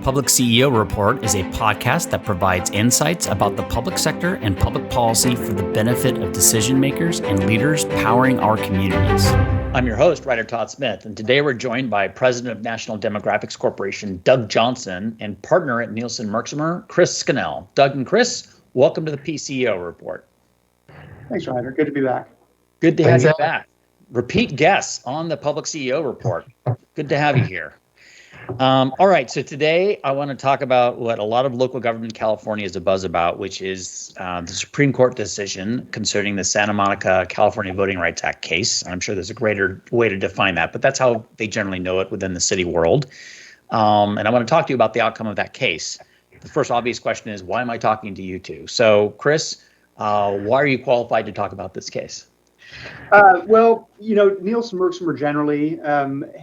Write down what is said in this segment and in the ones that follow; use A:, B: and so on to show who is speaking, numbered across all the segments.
A: Public CEO Report is a podcast that provides insights about the public sector and public policy for the benefit of decision makers and leaders powering our communities. I'm your host, Ryder Todd Smith, and today we're joined by President of National Demographics Corporation, Doug Johnson, and partner at Nielsen Merksamer, Chris Skinnell. Doug and Chris, welcome to the PCEO Report.
B: Thanks, Ryder. Good to be back.
A: Good to have you back. Repeat guests on the Public CEO Report. Good to have you here. All right, so today I want to talk about what a lot of local government in California is abuzz about, which is the Supreme Court decision concerning the Santa Monica, California Voting Rights Act case. I'm sure there's a greater way to define that, but that's how they generally know it within the city world. And I want to talk to you about the outcome of that case. The first obvious question is, why am I talking to you two? So, Chris, why are you qualified to talk about this case?
B: Well, Nielsen Merksamer generally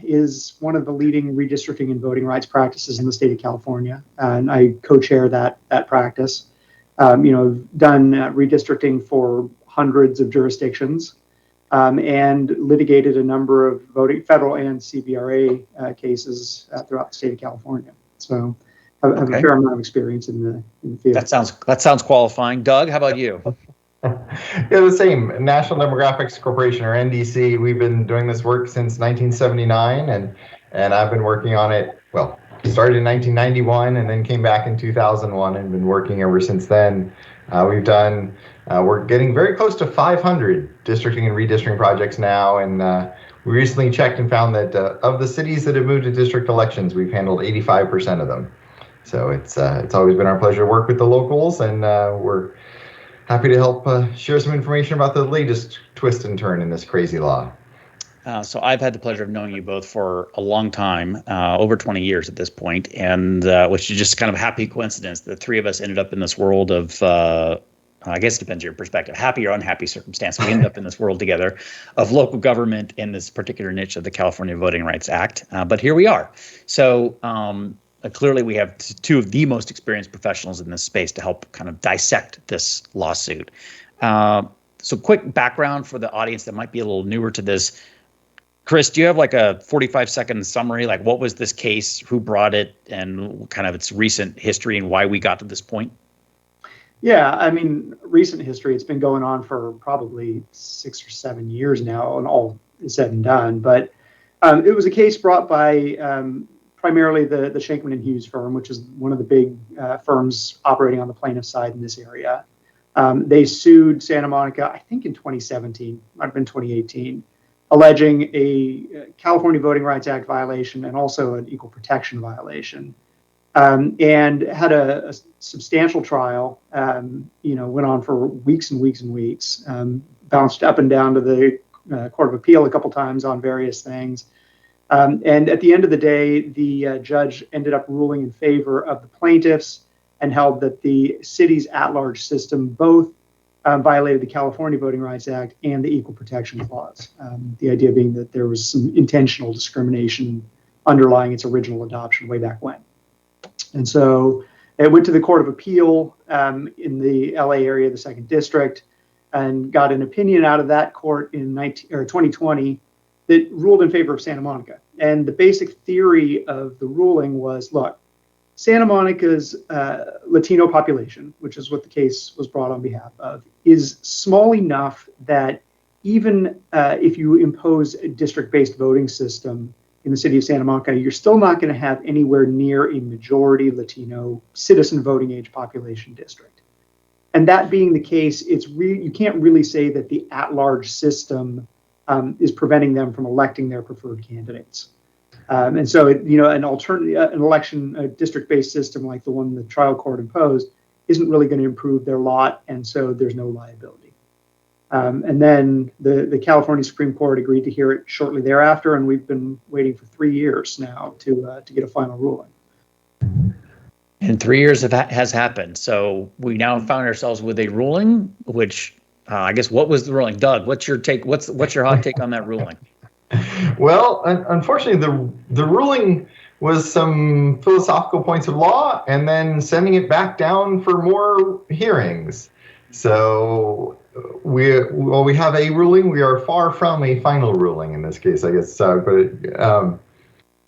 B: is one of the leading redistricting and voting rights practices in the state of California, and I co-chair that practice. I've done redistricting for hundreds of jurisdictions and litigated a number of federal and CVRA cases throughout the state of California. So I have a fair amount of experience in the field.
A: That sounds qualifying. Doug, how about you?
C: Yeah, the same. National Demographics Corporation, or NDC. We've been doing this work since 1979, and I've been working on it. Well, started in 1991, and then came back in 2001, and been working ever since then. We're getting very close to 500 districting and redistricting projects now, and we recently checked and found that of the cities that have moved to district elections, we've handled 85% of them. So it's always been our pleasure to work with the locals, and we're happy to help share some information about the latest twist and turn in this crazy law.
A: So I've had the pleasure of knowing you both for a long time, over 20 years at this point, and which is just kind of a happy coincidence. The three of us ended up in this world of, I guess it depends on your perspective, happy or unhappy circumstance. We ended up in this world together of local government in this particular niche of the California Voting Rights Act. But here we are. So clearly, we have two of the most experienced professionals in this space to help kind of dissect this lawsuit. So quick background for the audience that might be a little newer to this. Chris, do you have like a 45-second summary? Like, what was this case, who brought it, and kind of its recent history and why we got to this point?
B: Yeah, I mean, recent history, it's been going on for probably 6 or 7 years now, and all is said and done. But it was a case brought by primarily the Shankman and Hughes firm, which is one of the big firms operating on the plaintiff side in this area. They sued Santa Monica, I think in 2017, might have been 2018, alleging a California Voting Rights Act violation and also an equal protection violation. And had a substantial trial, went on for weeks and weeks and weeks, bounced up and down to the Court of Appeal a couple times on various things. And at the end of the day, the judge ended up ruling in favor of the plaintiffs and held that the city's at-large system both violated the California Voting Rights Act and the Equal Protection Clause. The idea being that there was some intentional discrimination underlying its original adoption way back when. And so it went to the Court of Appeal in the LA area, the 2nd District, and got an opinion out of that court in 2020 that ruled in favor of Santa Monica. And the basic theory of the ruling was, look, Santa Monica's Latino population, which is what the case was brought on behalf of, is small enough that even if you impose a district-based voting system in the city of Santa Monica, you're still not going to have anywhere near a majority Latino citizen voting age population district. And that being the case, you can't really say that the at-large system is preventing them from electing their preferred candidates. And so, a district-based system like the one the trial court imposed isn't really going to improve their lot, and so there's no liability. And then the California Supreme Court agreed to hear it shortly thereafter, and we've been waiting for 3 years now to get a final ruling.
A: And 3 years has happened, so we now found ourselves with a ruling, which I guess, what was the ruling? Doug, what's your take? What's your hot take on that ruling?
C: Well, unfortunately, the ruling was some philosophical points of law and then sending it back down for more hearings. So we have a ruling. We are far from a final ruling in this case, I guess. But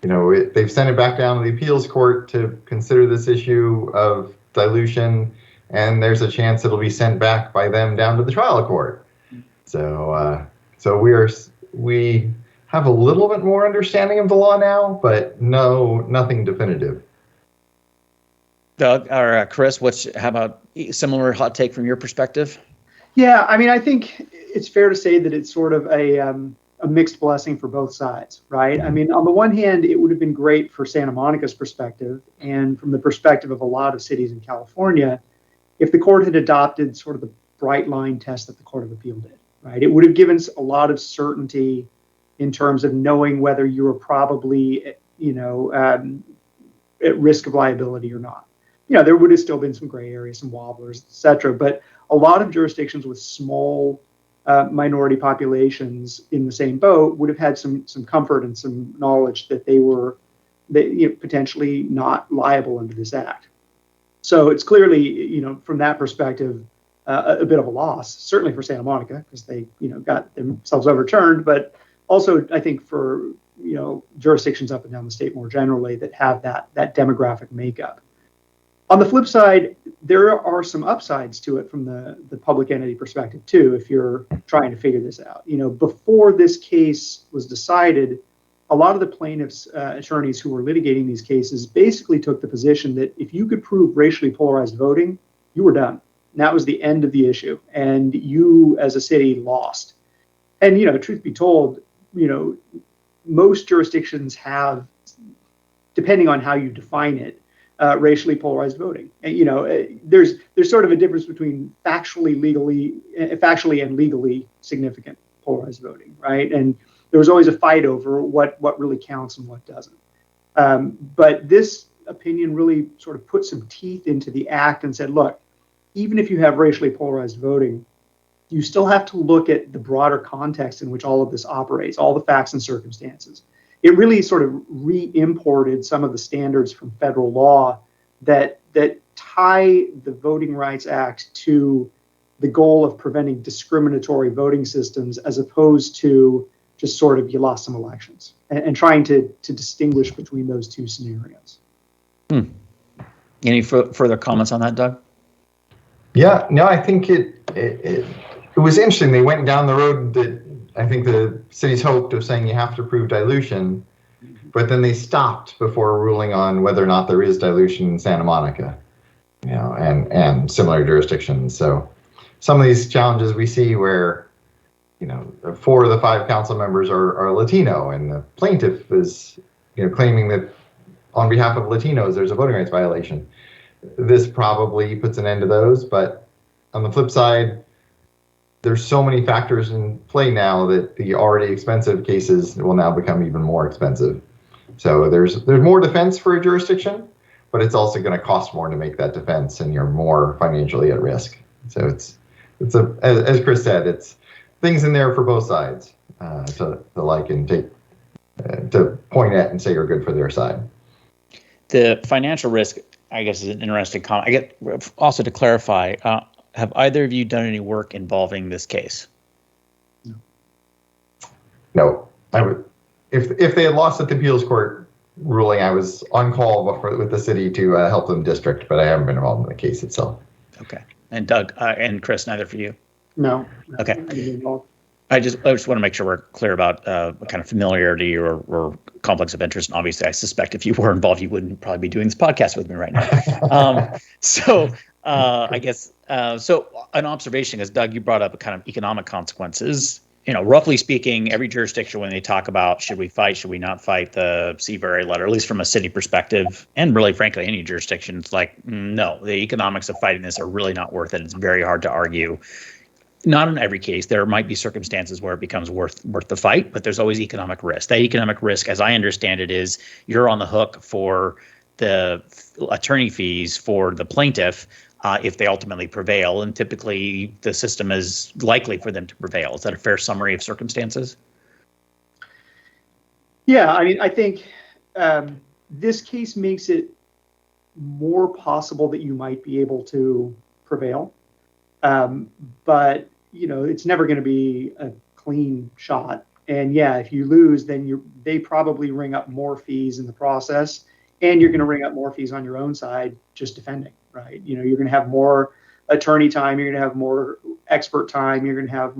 C: they've sent it back down to the appeals court to consider this issue of dilution, and there's a chance it'll be sent back by them down to the trial court. So we have a little bit more understanding of the law now, but nothing definitive.
A: Doug or Chris, how about similar hot take from your perspective?
B: Yeah, I mean, I think it's fair to say that it's sort of a mixed blessing for both sides, right? I mean, on the one hand, it would have been great for Santa Monica's perspective and from the perspective of a lot of cities in California if the court had adopted sort of the bright line test that the Court of Appeal did, right? It would have given us a lot of certainty in terms of knowing whether you were probably, at risk of liability or not. There would have still been some gray areas, some wobblers, et cetera, but a lot of jurisdictions with small minority populations in the same boat would have had some comfort and some knowledge that they were potentially not liable under this act. So it's clearly, from that perspective, a bit of a loss, certainly for Santa Monica, because they, got themselves overturned, but also I think for, jurisdictions up and down the state more generally that have that demographic makeup. On the flip side, there are some upsides to it from the public entity perspective, too, if you're trying to figure this out. Before this case was decided, a lot of the plaintiffs' attorneys who were litigating these cases basically took the position that if you could prove racially polarized voting, you were done. And that was the end of the issue. And you, as a city, lost. And, truth be told, most jurisdictions have, depending on how you define it, racially polarized voting. And, there's sort of a difference between factually and legally significant polarized voting, right? And there was always a fight over what really counts and what doesn't. But this opinion really sort of put some teeth into the act and said, look, even if you have racially polarized voting, you still have to look at the broader context in which all of this operates, all the facts and circumstances. It really sort of re-imported some of the standards from federal law that tie the Voting Rights Act to the goal of preventing discriminatory voting systems as opposed to just sort of you lost some elections and trying to distinguish between those two scenarios.
A: Any further comments on that, Doug?
C: Yeah, no, I think it was interesting. They went down the road that I think the city's hoped of saying you have to prove dilution, but then they stopped before ruling on whether or not there is dilution in Santa Monica, and similar jurisdictions. So some of these challenges we see where, 4 of the 5 council members are Latino, and the plaintiff is, claiming that on behalf of Latinos, there's a voting rights violation. This probably puts an end to those, but on the flip side, there's so many factors in play now that the already expensive cases will now become even more expensive. So there's more defense for a jurisdiction, but it's also going to cost more to make that defense, and you're more financially at risk. So it's as Chris said, it's things in there for both sides to like and take to point at and say are good for their side.
A: The financial risk, I guess, is an interesting comment. I get also to clarify. Have either of you done any work involving this case?
C: No. I would, if they had lost at the appeals court ruling, I was on call with the city to help them district, but I haven't been involved in the case itself.
A: Okay. And Doug and Chris, neither for you?
B: No.
A: Okay. I just want to make sure we're clear about what kind of familiarity or conflicts of interest. And obviously, I suspect if you were involved, you wouldn't probably be doing this podcast with me right now. I guess, so an observation is, Doug, you brought up a kind of economic consequences. Roughly speaking, every jurisdiction, when they talk about should we fight, should we not fight the Seabury letter, at least from a city perspective, and really, frankly, any jurisdiction, it's like, no, the economics of fighting this are really not worth it. It's very hard to argue. Not in every case. There might be circumstances where it becomes worth the fight, but there's always economic risk. That economic risk, as I understand it, is you're on the hook for the attorney fees for the plaintiff if they ultimately prevail, and typically the system is likely for them to prevail. Is that a fair summary of circumstances?
B: Yeah, I mean, I think this case makes it more possible that you might be able to prevail. But, it's never going to be a clean shot. And yeah, if you lose, then they probably ring up more fees in the process, and you're going to ring up more fees on your own side just defending, right? You're going to have more attorney time, you're going to have more expert time, you're going to have,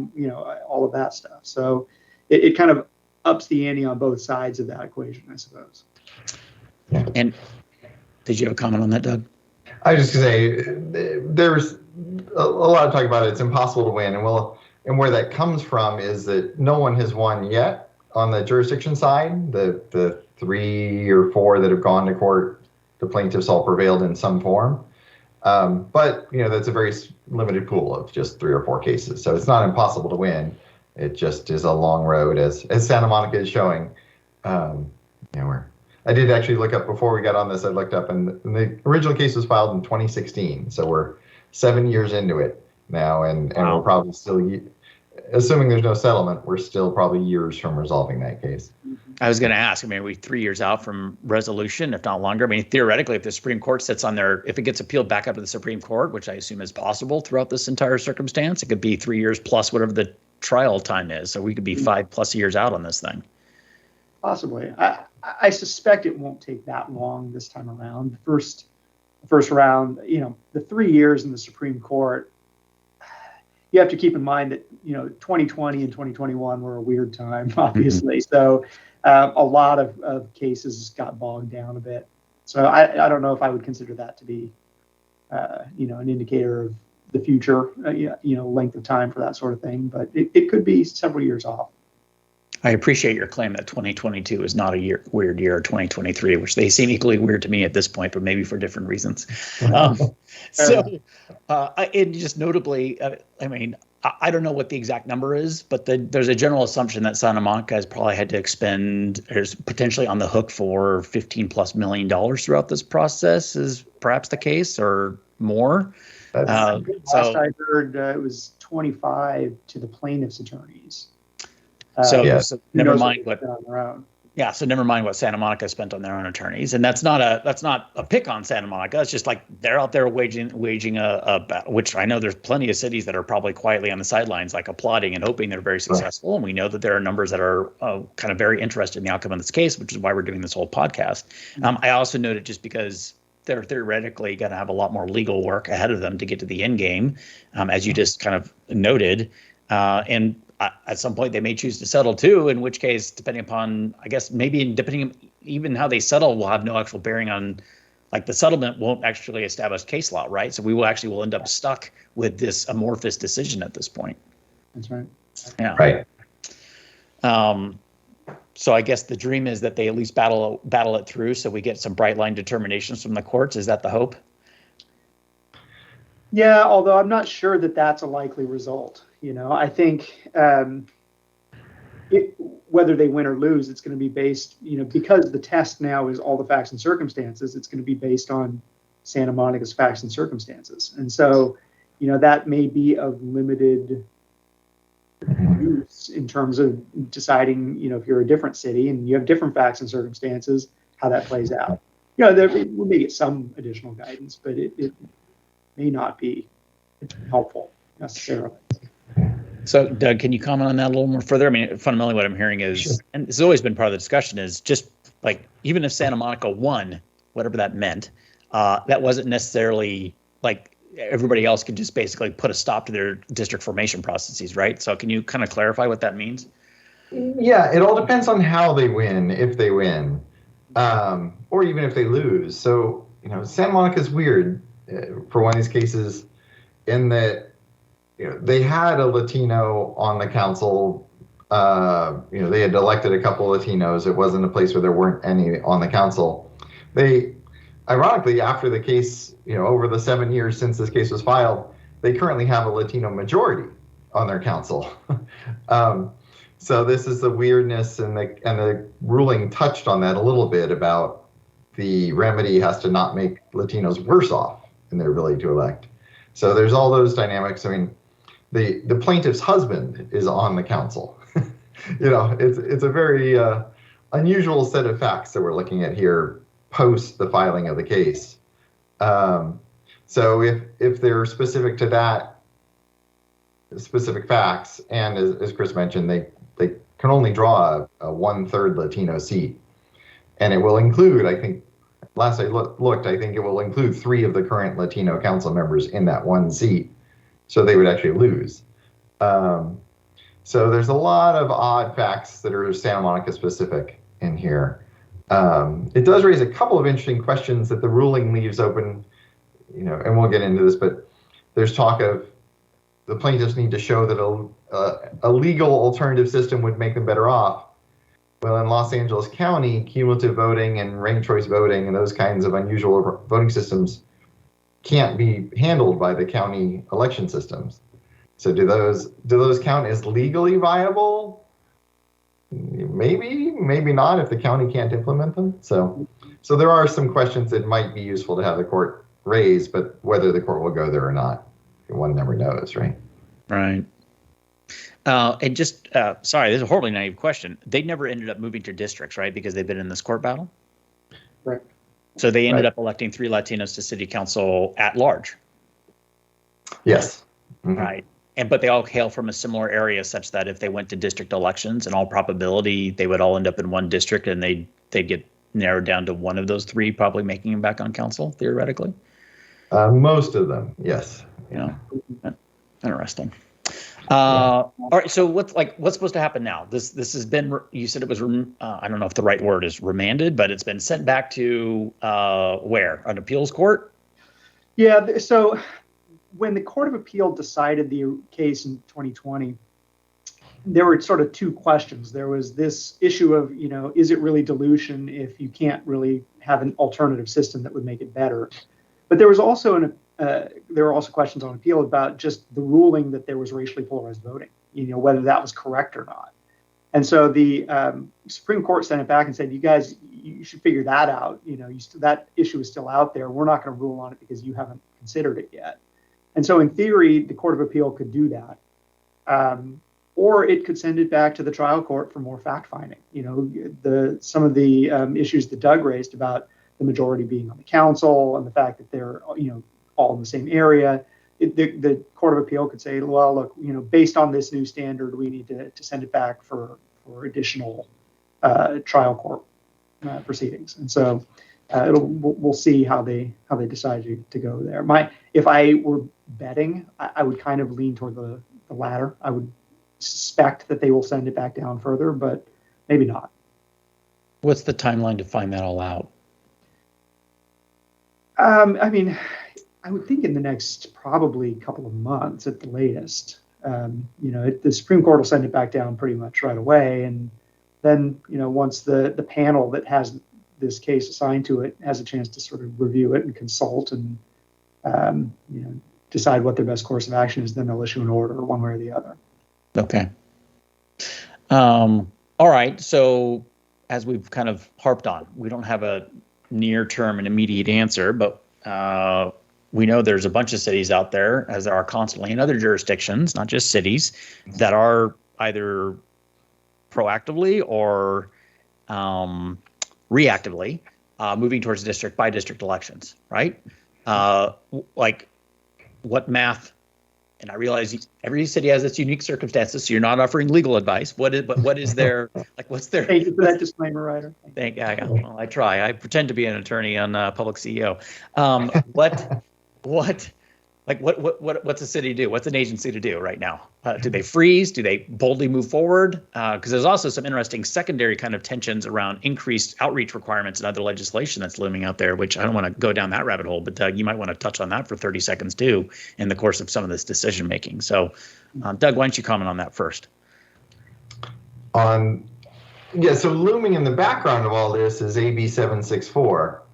B: all of that stuff. So it kind of ups the ante on both sides of that equation, I suppose.
A: And did you have a comment on that, Doug?
C: I was just going to say, there's a lot of talk about it. It's impossible to win. And where that comes from is that no one has won yet on the jurisdiction side. The 3 or 4 that have gone to court, the plaintiffs all prevailed in some form. But, that's a very limited pool of just 3 or 4 cases. So it's not impossible to win. It just is a long road, as Santa Monica is showing. I did actually look up before we got on this. I looked up, and the original case was filed in 2016. So we're 7 years into it now, and we're probably still, assuming there's no settlement, we're still probably years from resolving that case.
A: I was going to ask, are we 3 years out from resolution, if not longer? Theoretically, if the Supreme Court sits on there, if it gets appealed back up to the Supreme Court, which I assume is possible throughout this entire circumstance, it could be 3 years plus whatever the trial time is. So we could be 5+ years out on this thing.
B: Possibly. I suspect it won't take that long this time around. The first round, the 3 years in the Supreme Court, you have to keep in mind that, 2020 and 2021 were a weird time, obviously. So a lot of cases got bogged down a bit. So I don't know if I would consider that to be, an indicator of the future, length of time for that sort of thing. But it could be several years off.
A: I appreciate your claim that 2022 is not a weird year, or 2023, which they seem equally weird to me at this point, but maybe for different reasons. And just notably, I don't know what the exact number is, but there's a general assumption that Santa Monica has probably had to expend, or is potentially on the hook for $15+ million throughout this process. Is perhaps the case, or more?
B: Last I heard, it was 25 to the plaintiff's attorneys.
A: So never mind what.
B: Yeah,
A: so never mind what Santa Monica spent on their own attorneys, and that's not a pick on Santa Monica. It's just like they're out there waging a battle, which I know there's plenty of cities that are probably quietly on the sidelines, like applauding and hoping they're very successful. And we know that there are numbers that are kind of very interested in the outcome of this case, which is why we're doing this whole podcast. I also noted just because they're theoretically going to have a lot more legal work ahead of them to get to the end game, as you just kind of noted, and. At some point, they may choose to settle too, in which case, depending upon, I guess, depending even how they settle, will have no actual bearing on, like, the settlement won't actually establish case law, right? So we will end up stuck with this amorphous decision at this point.
B: That's right.
A: Yeah.
C: Right.
A: So I guess the dream is that they at least battle it through, so we get some bright line determinations from the courts. Is that the hope?
B: Yeah, although I'm not sure that that's a likely result. I think whether they win or lose, it's going to be based, because the test now is all the facts and circumstances, it's going to be based on Santa Monica's facts and circumstances. And so, that may be of limited use in terms of deciding, if you're a different city and you have different facts and circumstances, how that plays out. We may get some additional guidance, but it may not be helpful necessarily.
A: So, Doug, can you comment on that a little more further? Fundamentally what I'm hearing is, and this has always been part of the discussion, is just like, even if Santa Monica won, whatever that meant, that wasn't necessarily like everybody else could just basically put a stop to their district formation processes, right? So can you kind of clarify what that means?
C: Yeah, it all depends on how they win, if they win, or even if they lose. So, Santa Monica is weird for one of these cases in that, they had a Latino on the council. They had elected a couple of Latinos. It wasn't a place where there weren't any on the council. They, ironically, after the case, over the 7 years since this case was filed, they currently have a Latino majority on their council. So this is the weirdness, and the ruling touched on that a little bit about the remedy has to not make Latinos worse off in their ability to elect. So there's all those dynamics. The plaintiff's husband is on the council. It's a very unusual set of facts that we're looking at here post the filing of the case. So if they're specific to that specific facts, and as Chris mentioned, they can only draw a 1/3 Latino seat. And it will include, I think, last I looked, I think it will include 3 of the current Latino council members in that one seat. So they would actually lose. So there's a lot of odd facts that are Santa Monica specific in here. It does raise a couple of interesting questions that the ruling leaves open, and we'll get into this, but there's talk of the plaintiffs need to show that a legal alternative system would make them better off. Well, in Los Angeles County, cumulative voting and ranked choice voting and those kinds of unusual voting systems can't be handled by the county election systems. So do those count as legally viable? Maybe, maybe not if the county can't implement them. So there are some questions that might be useful to have the court raise, but whether the court will go there or not, one never knows, right?
A: Right. And just, sorry, this is a horribly naive question. They never ended up moving to districts, right? Because they've been in this court battle?
B: Right.
A: So they ended up electing 3 Latinos to city council at large.
C: Yes.
A: Mm-hmm. Right. But they all hail from a similar area such that if they went to district elections, in all probability, they would all end up in one district and they'd get narrowed down to one of those 3, probably making them back on council, theoretically.
C: Most of them, yes.
A: Yeah. Interesting. All right. So what's supposed to happen now? This has been, you said it was, I don't know if the right word is remanded, but it's been sent back to where? An appeals court?
B: Yeah. So when the Court of Appeal decided the case in 2020, there were sort of 2 questions. There was this issue of, is it really dilution if you can't really have an alternative system that would make it better? But there was also there were also questions on appeal about just the ruling that there was racially polarized voting, whether that was correct or not. And so the Supreme Court sent it back and said, you should figure that out. That issue is still out there. We're not going to rule on it because you haven't considered it yet. And so in theory, the Court of Appeal could do that. Or it could send it back to the trial court for more fact finding. Some of the issues that Doug raised about the majority being on the council and the fact that they're, all in the same area. The Court of Appeal could say, well, look, based on this new standard, we need to send it back for additional trial court proceedings. And so we'll see how they decide to go there. If I were betting, I would kind of lean toward the latter. I would suspect that they will send it back down further, but maybe not.
A: What's the timeline to find that all out?
B: I would think in the next probably couple of months at the latest. The Supreme Court will send it back down pretty much right away. And then, once the panel that has this case assigned to it has a chance to sort of review it and consult and, decide what their best course of action is, then they'll issue an order one way or the other. Okay.
A: All right. So as we've kind of harped on, we don't have a near term and immediate answer, but we know there's a bunch of cities out there, as there are constantly in other jurisdictions, not just cities, that are either proactively or reactively moving towards district by district elections, right? Like what math, and I realize every city has its unique circumstances, so you're not offering legal advice. What is their, like, what's their...
B: Thank you for that disclaimer, Ryder.
A: Well, I try. I pretend to be an attorney on PublicCEO. What's a city do? What's an agency to do right now? Do they freeze? Do they boldly move forward? Because there's also some interesting secondary kind of tensions around increased outreach requirements and other legislation that's looming out there, which I don't want to go down that rabbit hole, but Doug, you might want to touch on that for 30 seconds too in the course of some of this decision making. So Doug, why don't you comment on that first?
C: So looming in the background of all this is AB 764.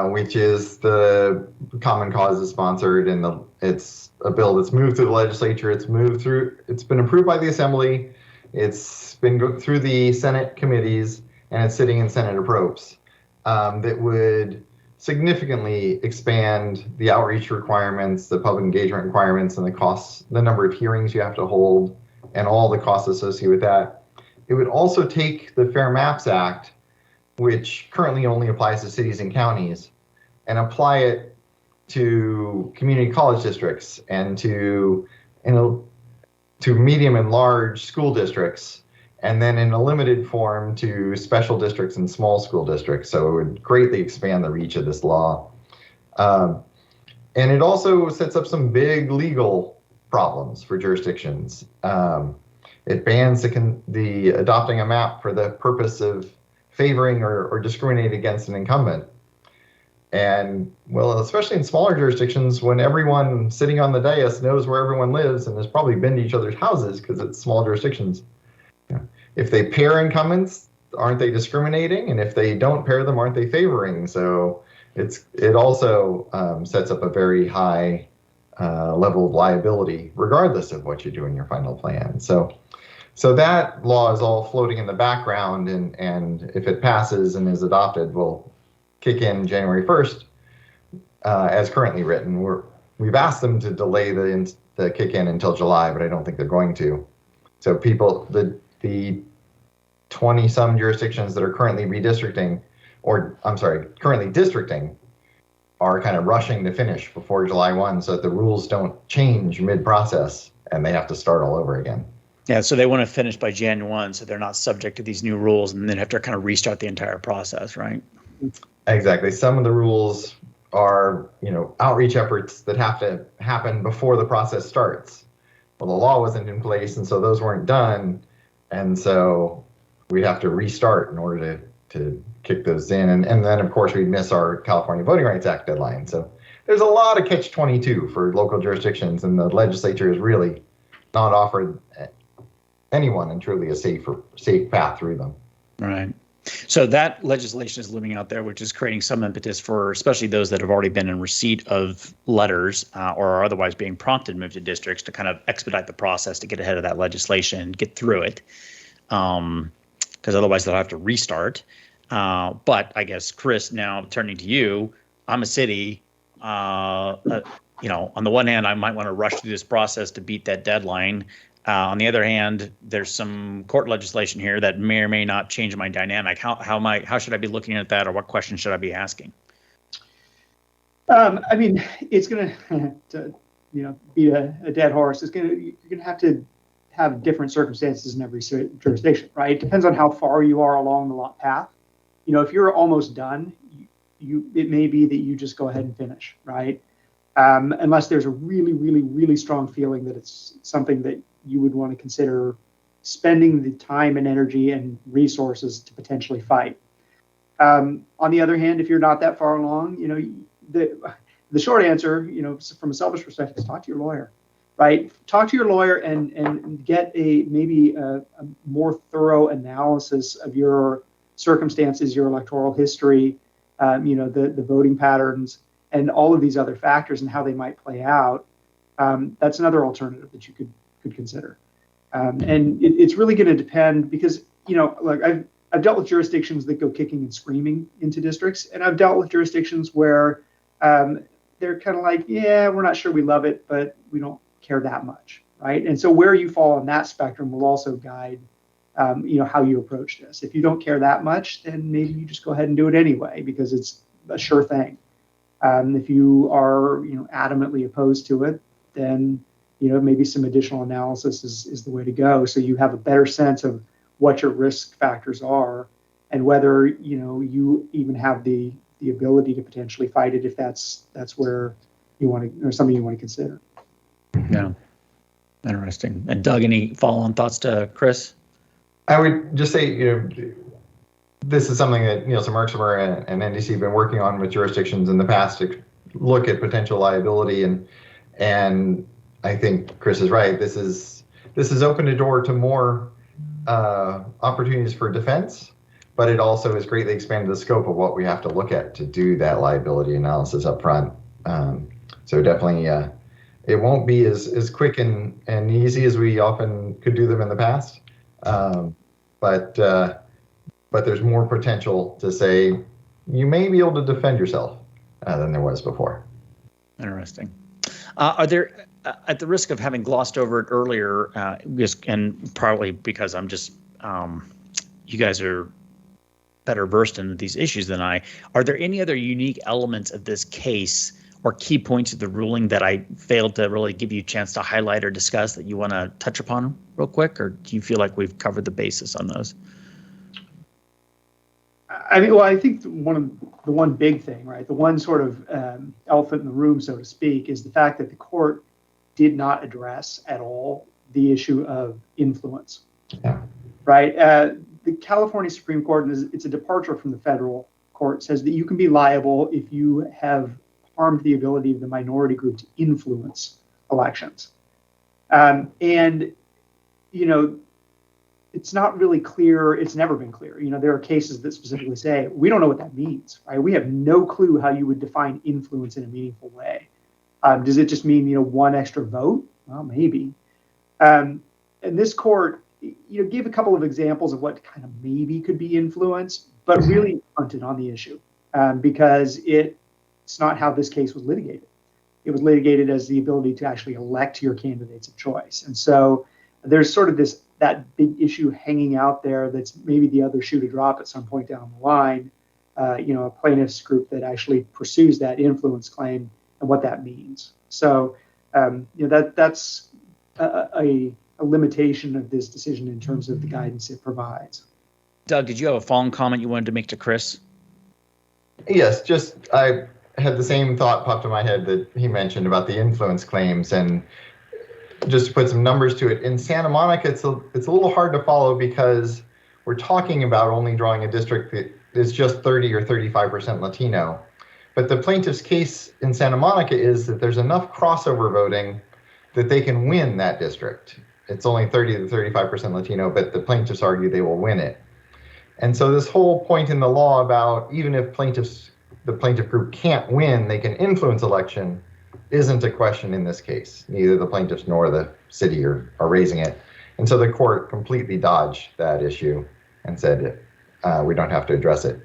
C: Which is the Common Cause is sponsored, and it's a bill that's moved through the legislature. It's been approved by the Assembly. It's been through the Senate committees, and it's sitting in Senate Approps. That would significantly expand the outreach requirements, the public engagement requirements, and the costs, the number of hearings you have to hold, and all the costs associated with that. It would also take the Fair Maps Act, which currently only applies to cities and counties, and apply it to community college districts and to medium and large school districts, and then in a limited form to special districts and small school districts. So it would greatly expand the reach of this law. And it also sets up some big legal problems for jurisdictions. It bans the adopting a map for the purpose of favoring or discriminating against an incumbent. And, well, especially in smaller jurisdictions, when everyone sitting on the dais knows where everyone lives and has probably been to each other's houses because it's small jurisdictions, if they pair incumbents, aren't they discriminating? And if they don't pair them, aren't they favoring? So it also sets up a very high level of liability, regardless of what you do in your final plan. So that law is all floating in the background, and if it passes and is adopted, will kick in January 1st, as currently written. We've asked them to delay the kick in until July, but I don't think they're going to. So the 20-some jurisdictions that are currently redistricting, currently districting, are kind of rushing to finish before July 1 so that the rules don't change mid-process and they have to start all over again.
A: Yeah, so they want to finish by Jan 1 so they're not subject to these new rules and then have to kind of restart the entire process, right?
C: Exactly. Some of the rules are, outreach efforts that have to happen before the process starts. Well, the law wasn't in place, and so those weren't done, and so we'd have to restart in order to kick those in. And then, of course, we'd miss our California Voting Rights Act deadline. So there's a lot of catch-22 for local jurisdictions, and the legislature has really not offered anyone and truly a safe path through them.
A: Right. So that legislation is looming out there, which is creating some impetus for especially those that have already been in receipt of letters or are otherwise being prompted to move to districts to kind of expedite the process to get ahead of that legislation and get through it. Because otherwise they'll have to restart. But I guess, Chris, now turning to you, I'm a city. On the one hand, I might want to rush through this process to beat that deadline. On the other hand, there's some court legislation here that may or may not change my dynamic. How should I be looking at that, or what questions should I be asking?
B: It's going to beat a dead horse. You're going to have different circumstances in every jurisdiction, right? It depends on how far you are along the path. If you're almost done, it may be that you just go ahead and finish, right? Unless there's a really, really, really strong feeling that it's something that you would want to consider spending the time and energy and resources to potentially fight. On the other hand, if you're not that far along, the short answer, from a selfish perspective, is talk to your lawyer, right? Talk to your lawyer and get maybe a more thorough analysis of your circumstances, your electoral history, the voting patterns, and all of these other factors and how they might play out. That's another alternative that you could consider. And it's really going to depend because, I've dealt with jurisdictions that go kicking and screaming into districts, and I've dealt with jurisdictions where they're kind of like, yeah, we're not sure we love it, but we don't care that much, right? And so where you fall on that spectrum will also guide, how you approach this. If you don't care that much, then maybe you just go ahead and do it anyway because it's a sure thing. If you are, adamantly opposed to it, then maybe some additional analysis is the way to go. So you have a better sense of what your risk factors are and whether, you even have the ability to potentially fight it if that's where you want to, or something you want to consider.
A: Yeah. Interesting. And Doug, any follow-on thoughts to Chris?
C: I would just say, this is something that Nielsen Merksamer and NDC have been working on with jurisdictions in the past to look at potential liability, and I think Chris is right. This has opened a door to more opportunities for defense, but it also has greatly expanded the scope of what we have to look at to do that liability analysis up front. So definitely, it won't be as quick and easy as we often could do them in the past, but there's more potential to say you may be able to defend yourself than there was before.
A: Interesting. Are there, at the risk of having glossed over it earlier, and probably because I'm just, you guys are better versed in these issues than I, are there any other unique elements of this case or key points of the ruling that I failed to really give you a chance to highlight or discuss that you want to touch upon real quick, or do you feel like we've covered the basis on those?
B: I mean, well, I think the one big thing, right, the one sort of elephant in the room, so to speak, is the fact that the court did not address at all the issue of influence.
C: Yeah.
B: Right? The California Supreme Court, and it's a departure from the federal court, says that you can be liable if you have harmed the ability of the minority group to influence elections. And, you know, it's not really clear. It's never been clear. You know, there are cases that specifically say, we don't know what that means, right? We have no clue how you would define influence in a meaningful way. Does it just mean, you know, one extra vote? Well, maybe. And this court, you know, gave a couple of examples of what kind of maybe could be influence, but really punted on the issue because it's not how this case was litigated. It was litigated as the ability to actually elect your candidates of choice. And so there's sort of that big issue hanging out there that's maybe the other shoe to drop at some point down the line, you know, a plaintiffs group that actually pursues that influence claim and what that means. So, you know, that's a limitation of this decision in terms of the guidance it provides.
A: Doug, did you have a following comment you wanted to make to Chris?
C: Yes, just I had the same thought popped in my head that he mentioned about the influence claims, and just to put some numbers to it, in Santa Monica, it's a little hard to follow because we're talking about only drawing a district that is just 30 or 35% Latino. But the plaintiff's case in Santa Monica is that there's enough crossover voting that they can win that district. It's only 30 to 35% Latino, but the plaintiffs argue they will win it. And so this whole point in the law about even if the plaintiff group can't win, they can influence election, isn't a question in this case. Neither the plaintiffs nor the city are raising it. And so the court completely dodged that issue and said, we don't have to address it.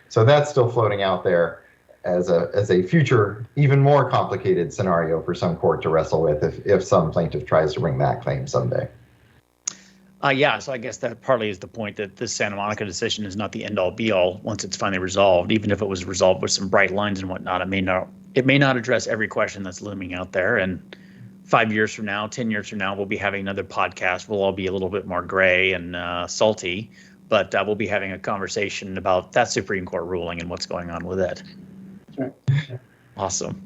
C: So that's still floating out there as a future, even more complicated scenario for some court to wrestle with if some plaintiff tries to bring that claim someday.
A: Yeah, so I guess that partly is the point that this Santa Monica decision is not the end all be all once it's finally resolved. Even if it was resolved with some bright lines and whatnot, it may not address every question that's looming out there. And 5 years from now, 10 years from now, we'll be having another podcast. We'll all be a little bit more gray and salty, but we'll be having a conversation about that Supreme Court ruling and what's going on with it.
B: Right.
A: Awesome.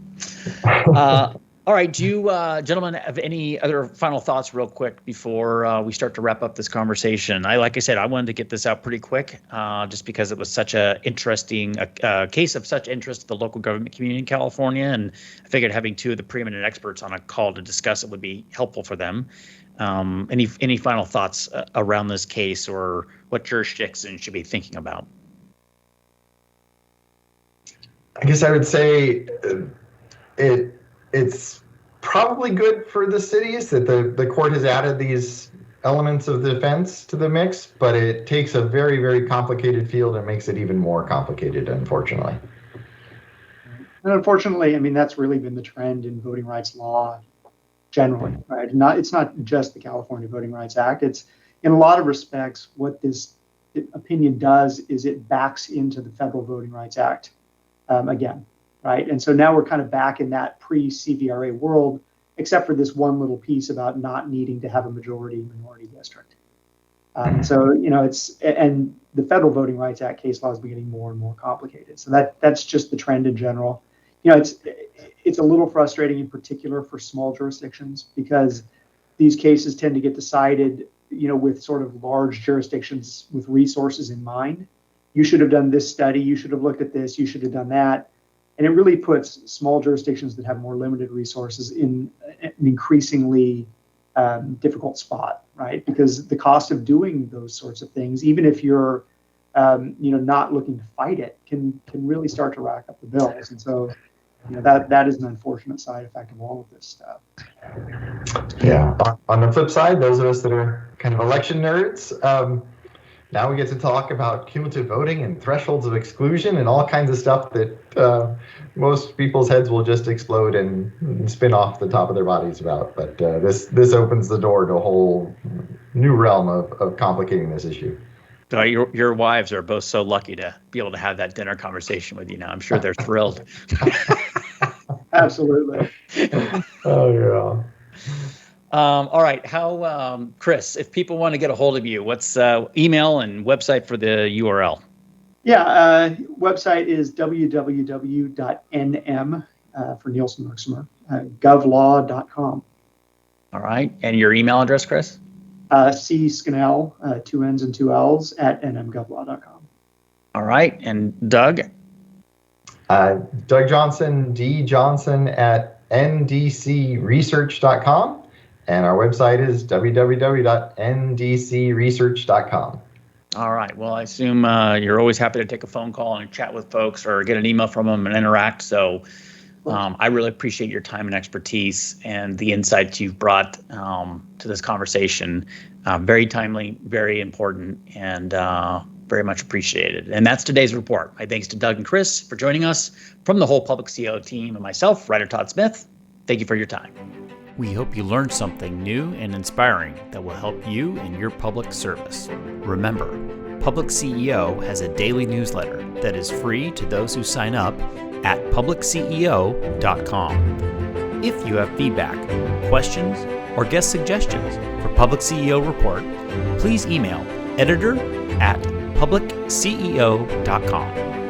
A: All right. Do you gentlemen have any other final thoughts real quick before we start to wrap up this conversation? Like I said, I wanted to get this out pretty quick just because it was such a interesting case of such interest to the local government community in California. And I figured having two of the preeminent experts on a call to discuss it would be helpful for them. Any final thoughts around this case or what jurisdictions should be thinking about?
C: I guess I would say it's probably good for the cities that the court has added these elements of the defense to the mix, but it takes a very, very complicated field and makes it even more complicated, unfortunately.
B: And unfortunately, I mean, that's really been the trend in voting rights law generally, right? It's not just the California Voting Rights Act. It's in a lot of respects, what this opinion does is it backs into the Federal Voting Rights Act again. Right. And so now we're kind of back in that pre-CVRA world, except for this one little piece about not needing to have a majority minority district. So, you know, and the Federal Voting Rights Act case law is getting more and more complicated. So that's just the trend in general. You know, it's a little frustrating in particular for small jurisdictions because these cases tend to get decided, you know, with sort of large jurisdictions with resources in mind. You should have done this study. You should have looked at this. You should have done that. And it really puts small jurisdictions that have more limited resources in an increasingly difficult spot, right? Because the cost of doing those sorts of things, even if you're, you know, not looking to fight it, can really start to rack up the bills. And so, you know, that is an unfortunate side effect of all of this stuff.
C: Yeah. On the flip side, those of us that are kind of election nerds, now we get to talk about cumulative voting and thresholds of exclusion and all kinds of stuff that most people's heads will just explode and spin off the top of their bodies about. But this opens the door to a whole new realm of complicating this issue.
A: Your wives are both so lucky to be able to have that dinner conversation with you now. I'm sure they're thrilled.
B: Absolutely.
C: Oh, yeah.
A: All right. How, Chris, if people want to get a hold of you, what's email and website for the URL?
B: Yeah, website is www.nm for Nielsen Merksamer, govlaw.com.
A: All right. And your email address, Chris?
B: C Skinnell, 2 N's and 2 L's at nmgovlaw.com.
A: All right. And Doug?
C: Doug Johnson, D Johnson at ndcresearch.com. And our website is www.ndcresearch.com.
A: All right. Well, I assume you're always happy to take a phone call and chat with folks or get an email from them and interact. So I really appreciate your time and expertise and the insights you've brought to this conversation. Very timely, very important, and very much appreciated. And that's today's report. My thanks to Doug and Chris for joining us. From the whole PublicCEO team and myself, Ryder Todd Smith, thank you for your time. We hope you learned something new and inspiring that will help you in your public service. Remember, PublicCEO has a daily newsletter that is free to those who sign up at PublicCEO.com. If you have feedback, questions, or guest suggestions for PublicCEO Report, please email editor@PublicCEO.com.